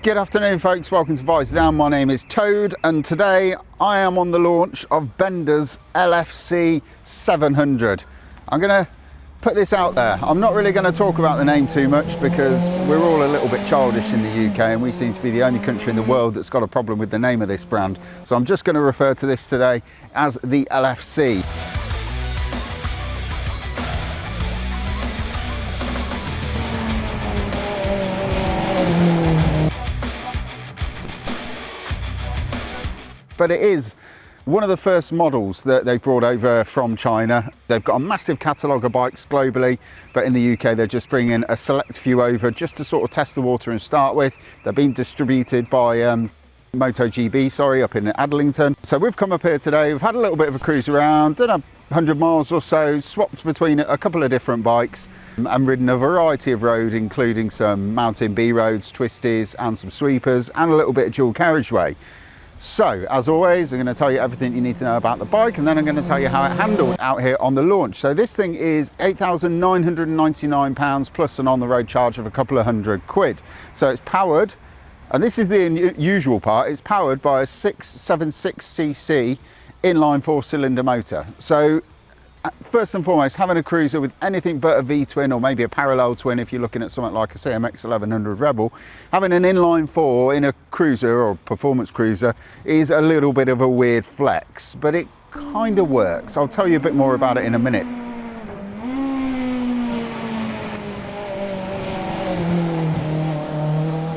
Good afternoon folks, welcome to Visordown. My name is Toad and today I am on the launch of Benda's LFC700. I'm going to put this out there. I'm not really going to talk about the name too much because we're all a little bit childish in the UK and we seem to be the only country in the world that's got a problem with the name of this brand. So I'm just going to refer to this today as the LFC. But it is one of the first models that they've brought over from China. They've got a massive catalogue of bikes globally, but in the UK they're just bringing a select few over just to sort of test the water and start with. They're being distributed by MotoGB, up in Adlington. So we've come up here today, we've had a little bit of a cruise around, done 100 miles or so, swapped between a couple of different bikes and ridden a variety of road, including some mountain B roads, twisties and some sweepers and a little bit of dual carriageway. So, as always, I'm going to tell you everything you need to know about the bike and then I'm going to tell you how it handled out here on the launch. So this thing is £8,999 plus an on-the-road charge of a couple of £100. So it's powered, and this is the unusual part, it's powered by a 676cc inline 4-cylinder motor. So first and foremost, having a cruiser with anything but a V-twin or maybe a parallel twin, if you're looking at something like a CMX 1100 Rebel, having an inline 4 in a cruiser or performance cruiser is a little bit of a weird flex, but it kind of works. I'll tell you a bit more about it in a minute.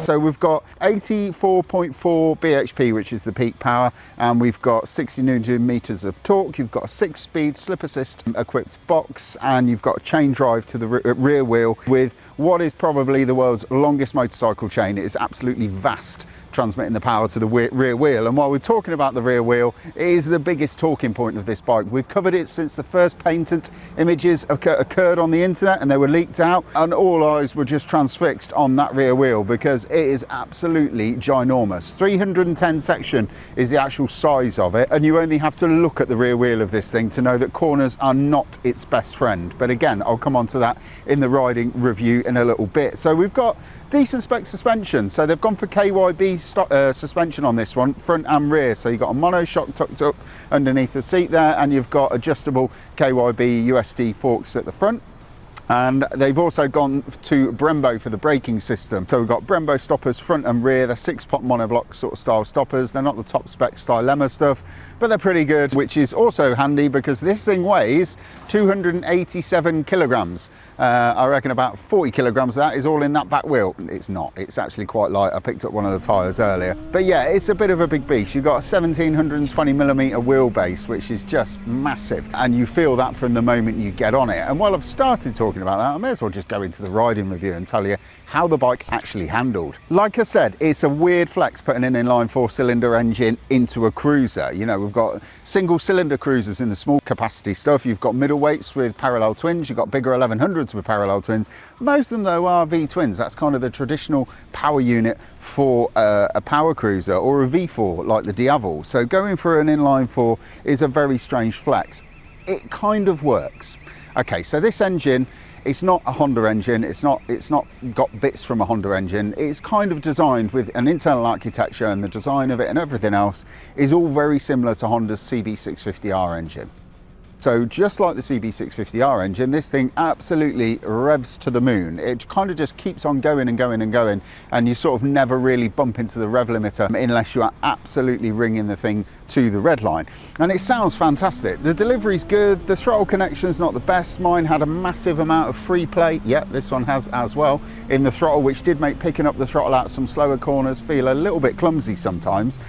So we've got 84.4 bhp, which is the peak power, and we've got 60 Newton meters of torque. You've got a 6-speed slip assist equipped box, and you've got a chain drive to the rear wheel with what is probably the world's longest motorcycle chain. It is absolutely vast, transmitting the power to the rear wheel. And while we're talking about the rear wheel, it is the biggest talking point of this bike. We've covered it since the first patent images occurred on the internet and they were leaked out, and all eyes were just transfixed on that rear wheel because it is absolutely ginormous. 310 section is the actual size of it, and you only have to look at the rear wheel of this thing to know that corners are not its best friend. But again, I'll come on to that in the riding review in a little bit. So we've got decent spec suspension. So they've gone for KYB suspension on this one, front and rear. So you've got a monoshock tucked up underneath the seat there, and you've got adjustable KYB USD forks at the front. And they've also gone to Brembo for the braking system. So we've got Brembo stoppers front and rear. They're 6-pot monoblock sort of style stoppers. They're not the top spec Stylemma stuff, but they're pretty good, which is also handy because this thing weighs 287 kilograms. I reckon about 40 kilograms of that is all in that back wheel. It's not, it's actually quite light. I picked up one of the tyres earlier. But yeah, it's a bit of a big beast. You've got a 1720 millimeter wheelbase, which is just massive. And you feel that from the moment you get on it. And while I've started talking about that, I may as well just go into the riding review and tell you how the bike actually handled. Like I said, it's a weird flex putting an inline 4-cylinder engine into a cruiser. You know, we've got single cylinder cruisers in the small capacity stuff. You've got middleweights with parallel twins. You've got bigger 1100s with parallel twins. Most of them though are V-twins. That's kind of the traditional power unit for a power cruiser, or a V4 like the Diavel. So going for an inline 4 is a very strange flex. It kind of works. Okay, so this engine, it's not a Honda engine, it's not got bits from a Honda engine. It's kind of designed with an internal architecture, and the design of it and everything else is all very similar to Honda's CB650R engine. So just like the CB650R engine, this thing absolutely revs to the moon. It kind of just keeps on going and going and going, and you sort of never really bump into the rev limiter unless you are absolutely ringing the thing to the red line. And it sounds fantastic. The delivery's good, the throttle connection's not the best. Mine had a massive amount of free play. Yep, this one has as well in the throttle, which did make picking up the throttle out some slower corners feel a little bit clumsy sometimes.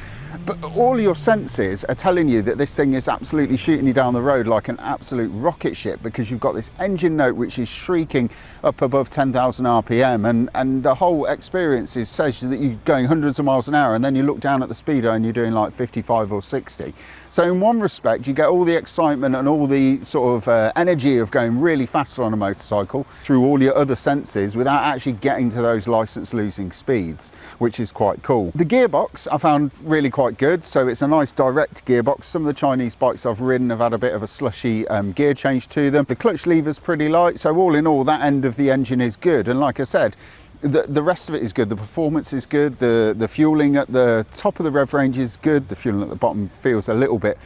But all your senses are telling you that this thing is absolutely shooting you down the road like an absolute rocket ship, because you've got this engine note which is shrieking up above 10,000 RPM, and the whole experience says that you're going hundreds of miles an hour, and then you look down at the speedo and you're doing like 55 or 60. So in one respect, you get all the excitement and all the sort of energy of going really fast on a motorcycle through all your other senses without actually getting to those license losing speeds, which is quite cool. The gearbox I found really quite good. So it's a nice direct gearbox. Some of the Chinese bikes I've ridden have had a bit of a slushy gear change to them. The clutch lever's pretty light. So all in all, that end of the engine is good. And like I said, The rest of it is good. The performance is good. The fueling at the top of the rev range is good. The fueling at the bottom feels a little bit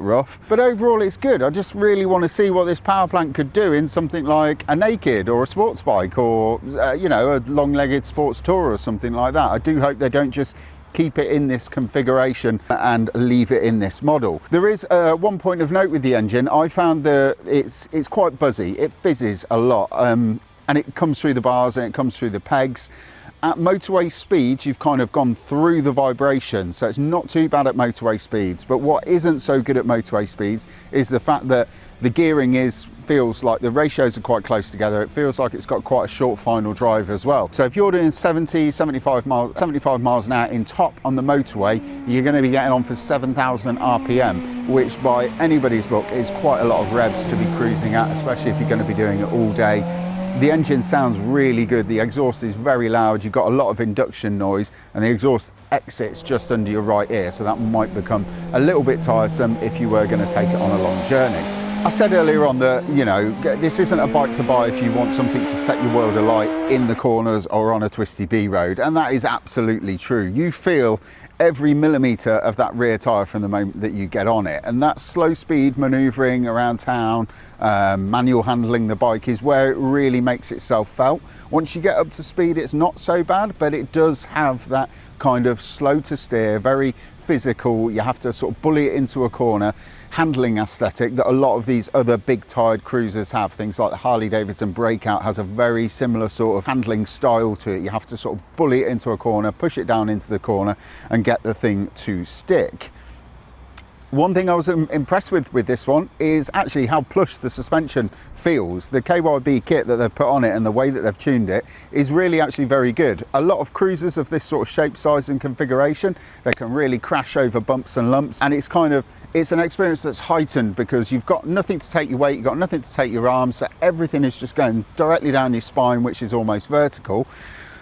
rough, but overall it's good. I just really want to see what this power plant could do in something like a naked or a sports bike, or you know, a long-legged sports tourer or something like that. I do hope they don't just keep it in this configuration and leave it in this model. There is one point of note with the engine. I found that it's quite buzzy. It fizzes a lot, and it comes through the bars and it comes through the pegs. At motorway speeds, you've kind of gone through the vibration, so it's not too bad at motorway speeds. But what isn't so good at motorway speeds is the fact that the gearing feels like the ratios are quite close together. It feels like it's got quite a short final drive as well. So if you're doing 75 miles an hour in top on the motorway, you're going to be getting on for 7,000 RPM, which by anybody's book is quite a lot of revs to be cruising at, especially if you're going to be doing it all day. The engine sounds really good. The exhaust is very loud. You've got a lot of induction noise, and the exhaust exits just under your right ear, so that might become a little bit tiresome if you were going to take it on a long journey. I said earlier on that, you know, this isn't a bike to buy if you want something to set your world alight in the corners or on a twisty B road, and that is absolutely true. You feel every millimetre of that rear tyre from the moment that you get on it, and that slow speed manoeuvring around town, manual handling the bike is where it really makes itself felt. Once you get up to speed, it's not so bad, but it does have that kind of slow to steer, very physical, you have to sort of bully it into a corner handling aesthetic that a lot of these other big tired cruisers have. Things like the Harley Davidson Breakout has a very similar sort of handling style to it. You have to sort of bully it into a corner, push it down into the corner and get the thing to stick. One thing I was impressed with this one is actually how plush the suspension feels. The KYB kit that they've put on it and the way that they've tuned it is really actually very good. A lot of cruisers of this sort of shape, size and configuration, they can really crash over bumps and lumps, and it's an experience that's heightened because you've got nothing to take your weight, you've got nothing to take your arms, so everything is just going directly down your spine, which is almost vertical.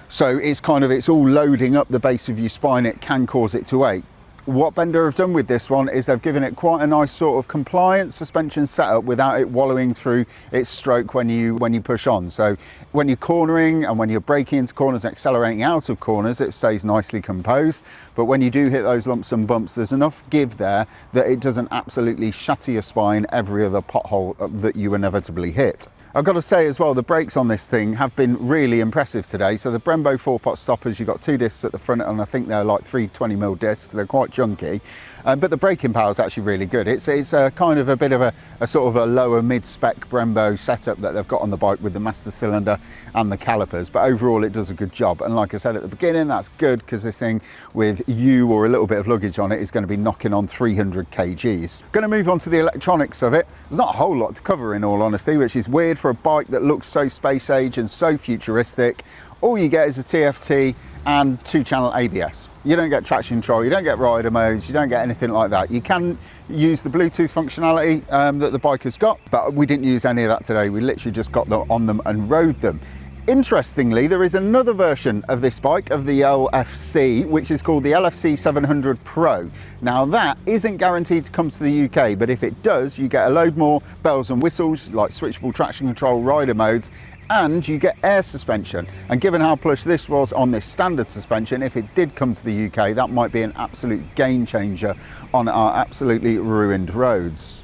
So it's all loading up the base of your spine. It can cause it to ache. What Benda have done with this one is they've given it quite a nice sort of compliant suspension setup without it wallowing through its stroke when you push on. So when you're cornering and when you're braking into corners and accelerating out of corners, it stays nicely composed. But when you do hit those lumps and bumps, there's enough give there that it doesn't absolutely shatter your spine every other pothole that you inevitably hit. I've got to say as well, the brakes on this thing have been really impressive today. So the Brembo 4-pot stoppers, you've got 2 discs at the front, and I think they're like 3 20mm discs. They're quite chunky, but the braking power is actually really good. It's kind of a bit of a sort of a lower mid-spec Brembo setup that they've got on the bike with the master cylinder and the calipers, but overall it does a good job. And like I said at the beginning, that's good because this thing with you or a little bit of luggage on it is going to be knocking on 300 kgs. Going to move on to the electronics of it. There's not a whole lot to cover in all honesty, which is weird for a bike that looks so space age and so futuristic. All you get is a TFT and 2-channel ABS. You don't get traction control, you don't get rider modes, you don't get anything like that. You can use the Bluetooth functionality that the bike has got, but we didn't use any of that today. We literally just got them on them and rode them. Interestingly, there is another version of this bike, of the LFC, which is called the LFC700 Pro. Now that isn't guaranteed to come to the UK, but if it does, you get a load more bells and whistles like switchable traction control, rider modes, and you get air suspension. And given how plush this was on this standard suspension, if it did come to the UK, that might be an absolute game changer on our absolutely ruined roads.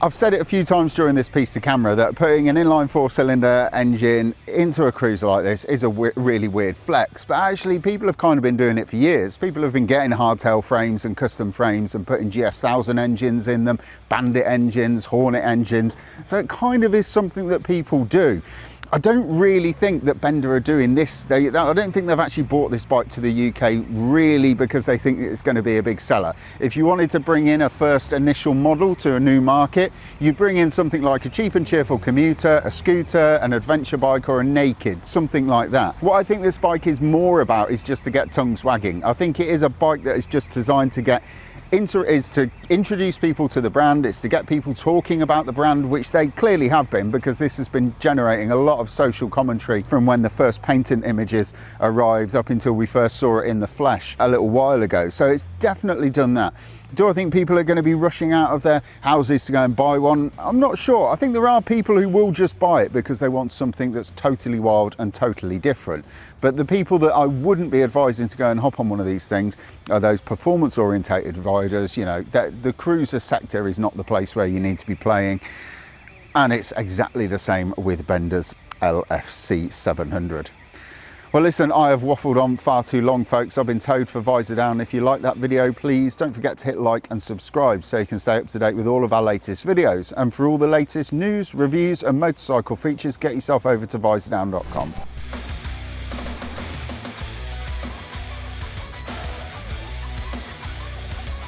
I've said it a few times during this piece to camera that putting an inline 4-cylinder engine into a cruiser like this is a really weird flex, but actually people have kind of been doing it for years. People have been getting hardtail frames and custom frames and putting GS1000 engines in them, Bandit engines, Hornet engines, so it kind of is something that people do. I don't really think that Benda are doing this. I don't think they've actually brought this bike to the UK really because they think it's going to be a big seller. If you wanted to bring in a first initial model to a new market, you bring in something like a cheap and cheerful commuter, a scooter, an adventure bike or a naked, something like that. What I think this bike is more about is just to get tongues wagging. I think it is a bike that is just designed to get is to introduce people to the brand. It's to get people talking about the brand, which they clearly have been, because this has been generating a lot of social commentary from when the first patent images arrived up until we first saw it in the flesh a little while ago. So it's definitely done that. Do I think people are going to be rushing out of their houses to go and buy one? I'm not sure. I think there are people who will just buy it because they want something that's totally wild and totally different. But the people that I wouldn't be advising to go and hop on one of these things are those performance orientated riders. You know, the cruiser sector is not the place where you need to be playing. And it's exactly the same with Bender's LFC700. Well, listen, I have waffled on far too long, folks. I've been towed for Visordown. If you like that video, please don't forget to hit like and subscribe so you can stay up to date with all of our latest videos. And for all the latest news, reviews and motorcycle features, get yourself over to Visordown.com.